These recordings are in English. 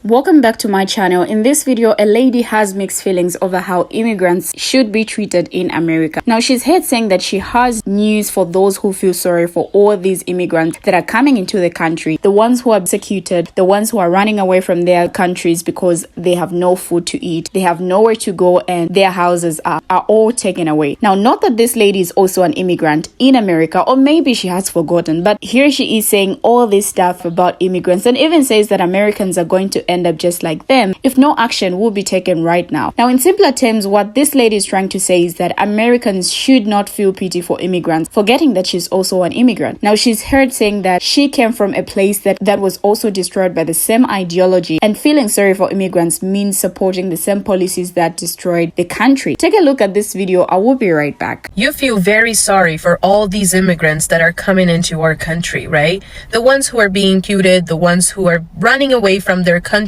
Welcome back to my channel. In this video, a lady has mixed feelings over how immigrants should be treated in America. Now, she's here saying that she has news for those who feel sorry for all these immigrants that are coming into the country, the ones who are persecuted, the ones who are running away from their countries because they have no food to eat, they have nowhere to go, and their houses are all taken away. Now, not that this lady is also an immigrant in America, or maybe she has forgotten, but here she is saying all this stuff about immigrants and even says that Americans are going to end up just like them if no action will be taken right now. Now, in simpler terms, what this lady is trying to say is that Americans should not feel pity for immigrants, forgetting that she's also an immigrant. Now, she's heard saying that she came from a place that was also destroyed by the same ideology, and feeling sorry for immigrants means supporting the same policies that destroyed the country. Take a look at this video. I will be right back. You feel very sorry for all these immigrants that are coming into our country, right? The ones who are being cuted, the ones who are running away from their countries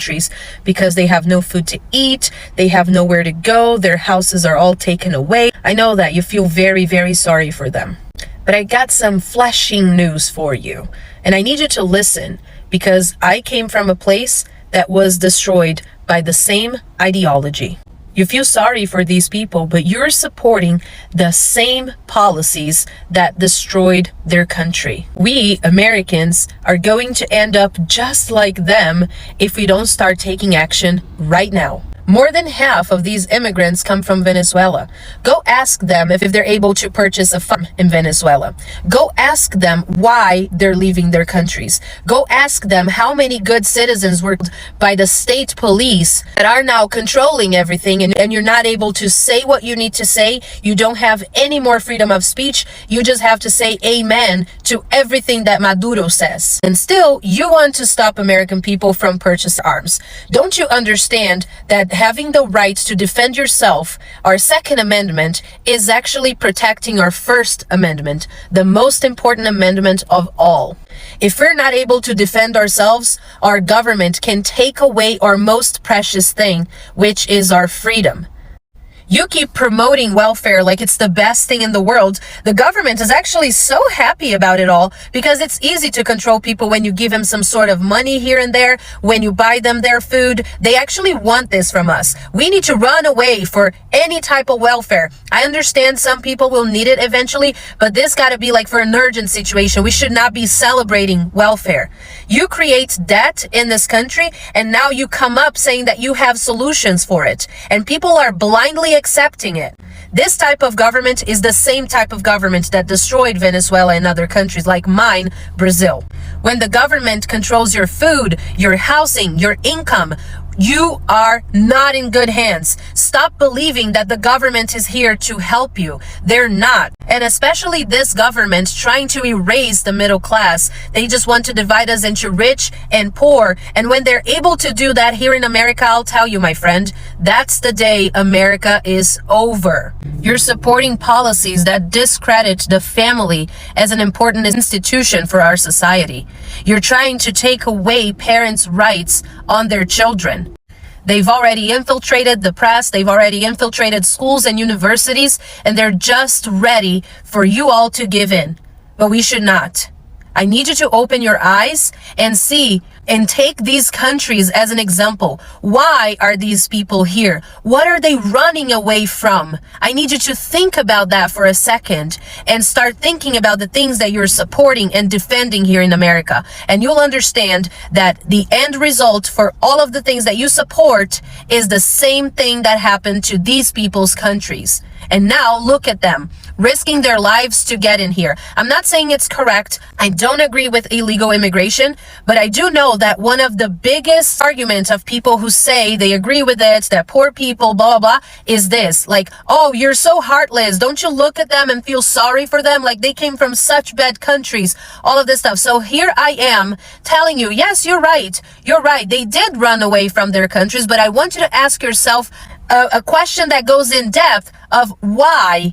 because they have no food to eat, they have nowhere to go, their houses are all taken away. I know that you feel very, very sorry for them. But I got some flashing news for you. And I need you to listen, because I came from a place that was destroyed by the same ideology. You feel sorry for these people, but you're supporting the same policies that destroyed their country. We, Americans, are going to end up just like them if we don't start taking action right now. More than half of these immigrants come from Venezuela. Go ask them if they're able to purchase a farm in Venezuela. Go ask them why they're leaving their countries. Go ask them how many good citizens were killed by the state police that are now controlling everything, and you're not able to say what you need to say. You don't have any more freedom of speech. You just have to say amen to everything that Maduro says. And still, you want to stop American people from purchasing arms. Don't you understand that having the right to defend yourself, our Second Amendment, is actually protecting our First Amendment, the most important amendment of all? If we're not able to defend ourselves, our government can take away our most precious thing, which is our freedom. You keep promoting welfare like it's the best thing in the world. The government is actually so happy about it all because it's easy to control people when you give them some sort of money here and there, when you buy them their food. They actually want this from us. We need to run away for any type of welfare. I understand some people will need it eventually, but this got to be like for an urgent situation. We should not be celebrating welfare. You create debt in this country, and now you come up saying that you have solutions for it, and people are blindly accepting it. This type of government is the same type of government that destroyed Venezuela and other countries like mine, Brazil. When the government controls your food, your housing, your income, you are not in good hands. Stop believing that the government is here to help you. They're not. And especially this government trying to erase the middle class. They just want to divide us into rich and poor. And when they're able to do that here in America, I'll tell you, my friend, that's the day America is over. You're supporting policies that discredit the family as an important institution for our society. You're trying to take away parents' rights on their children. They've already infiltrated the press, they've already infiltrated schools and universities, and they're just ready for you all to give in. But we should not. I need you to open your eyes and see and take these countries as an example. Why are these people here? What are they running away from? I need you to think about that for a second and start thinking about the things that you're supporting and defending here in America. And you'll understand that the end result for all of the things that you support is the same thing that happened to these people's countries. And now look at them, risking their lives to get in here. I'm not saying it's correct. I don't agree with illegal immigration, but I do know that one of the biggest arguments of people who say they agree with it, that poor people, blah, blah, blah, is this. Like, oh, you're so heartless. Don't you look at them and feel sorry for them? Like they came from such bad countries, all of this stuff. So here I am telling you, yes, you're right. You're right. They did run away from their countries, but I want you to ask yourself a question that goes in depth. of why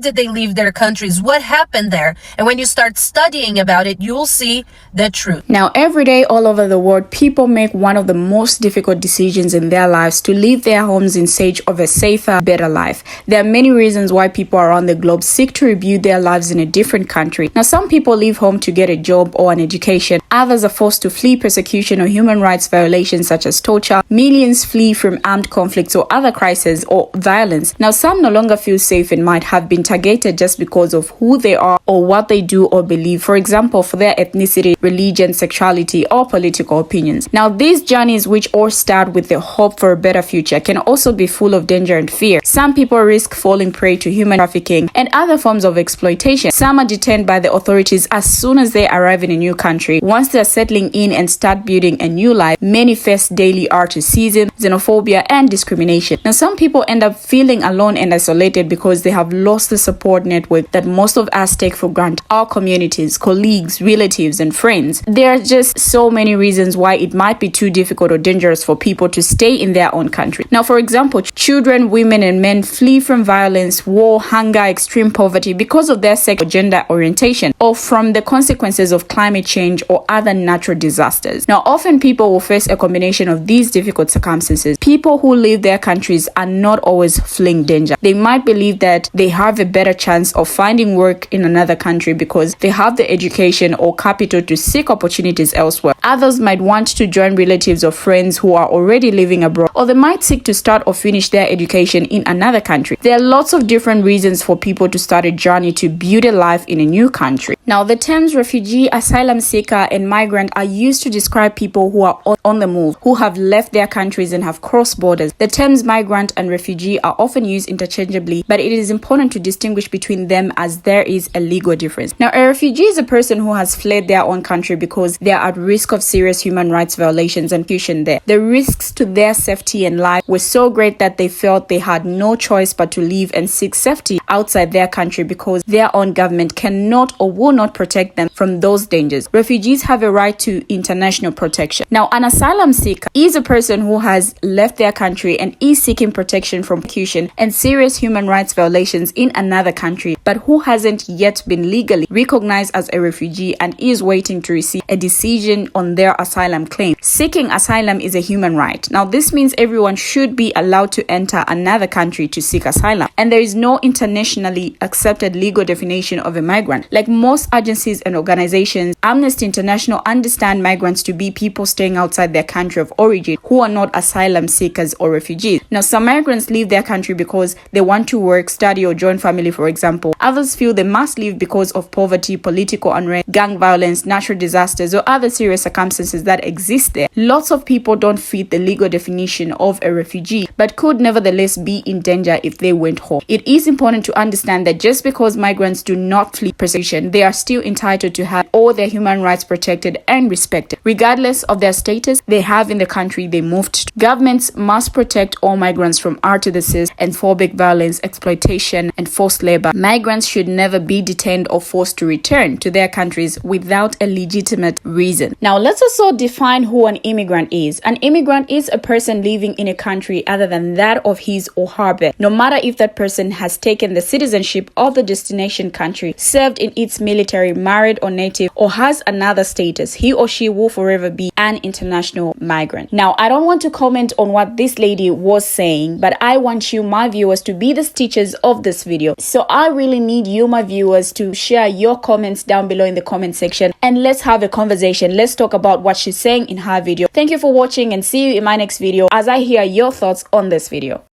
did they leave their countries, what happened there. And when you start studying about it, you'll see the truth. Now, every day all over the world, people make one of the most difficult decisions in their lives to leave their homes in search of a safer, better life. There are many reasons why people around the globe seek to rebuild their lives in a different country. Now, some people leave home to get a job or an education. Others are forced to flee persecution or human rights violations such as torture. Millions flee from armed conflicts or other crises or violence. Now, some no longer feel safe and might have been targeted just because of who they are or what they do or believe, for example, for their ethnicity, religion, sexuality, or political opinions. Now, these journeys, which all start with the hope for a better future, can also be full of danger and fear. Some people risk falling prey to human trafficking and other forms of exploitation. Some are detained by the authorities as soon as they arrive in a new country. Once they are settling in and start building a new life, many face daily racism, xenophobia, and discrimination. Now, some people end up feeling alone and isolated because they have lost the support network that most of us take for granted. Our communities, colleagues, relatives, and friends. There are just so many reasons why it might be too difficult or dangerous for people to stay in their own country. Now, for example, children, women, and men flee from violence, war, hunger, extreme poverty because of their sex or gender orientation, or from the consequences of climate change or other natural disasters. Now, often people will face a combination of these difficult circumstances. People who leave their countries are not always fleeing danger. They might believe that they have a better chance of finding work in another country because they have the education or capital to seek opportunities elsewhere. Others might want to join relatives or friends who are already living abroad, or they might seek to start or finish their education in another country. There are lots of different reasons for people to start a journey to build a life in a new country. Now, the terms refugee, asylum seeker, and migrant are used to describe people who are on the move, who have left their countries and have crossed borders. The terms migrant and refugee are often used interchangeably, but it is important to distinguish between them as there is a legal difference. Now, a refugee is a person who has fled their own country because they are at risk of serious human rights violations and persecution there. The risks to their safety and life were so great that they felt they had no choice but to leave and seek safety outside their country because their own government cannot or will not protect them from those dangers. Refugees have a right to international protection. Now, an asylum seeker is a person who has left their country and is seeking protection from persecution and serious human rights violations in another country, but who hasn't yet been legally recognized as a refugee and is waiting to receive a decision on their asylum claim. Seeking asylum is a human right. Now, this means everyone should be allowed to enter another country to seek asylum, and there is no internationally accepted legal definition of a migrant. Like most agencies and organizations, Amnesty International understand migrants to be people staying outside their country of origin who are not asylum seekers or refugees. Now, some migrants leave their country because they want to work, study, or join family, for example. Others feel they must leave because of poverty, political unrest, gang violence, natural disasters, or other serious circumstances that exist there. Lots of people don't fit the legal definition of a refugee, but could nevertheless be in danger if they went home. It is important to understand that just because migrants do not flee persecution, they are still entitled to have all their human rights protected and respected, regardless of their status they have in the country they moved to. Governments must protect all migrants from prejudices and phobic violence, exploitation, and forced labor. Migrants should never be detained or forced to return to their countries without a legitimate reason. Now, let's also define who an immigrant is. An immigrant is a person living in a country other than that of his or her birth, no matter if that person has taken the citizenship of the destination country, served in its military, married or native, or has another status. He or she will forever be an international migrant. Now, I don't want to comment on what this lady was saying, but I want you, my viewers, to be the teachers of this video. So I really need you, my viewers, to share your comments down below in the comment section, and let's have a conversation. Let's talk about what she's saying in her video. Thank you for watching, and see you in my next video as I hear your thoughts on this video.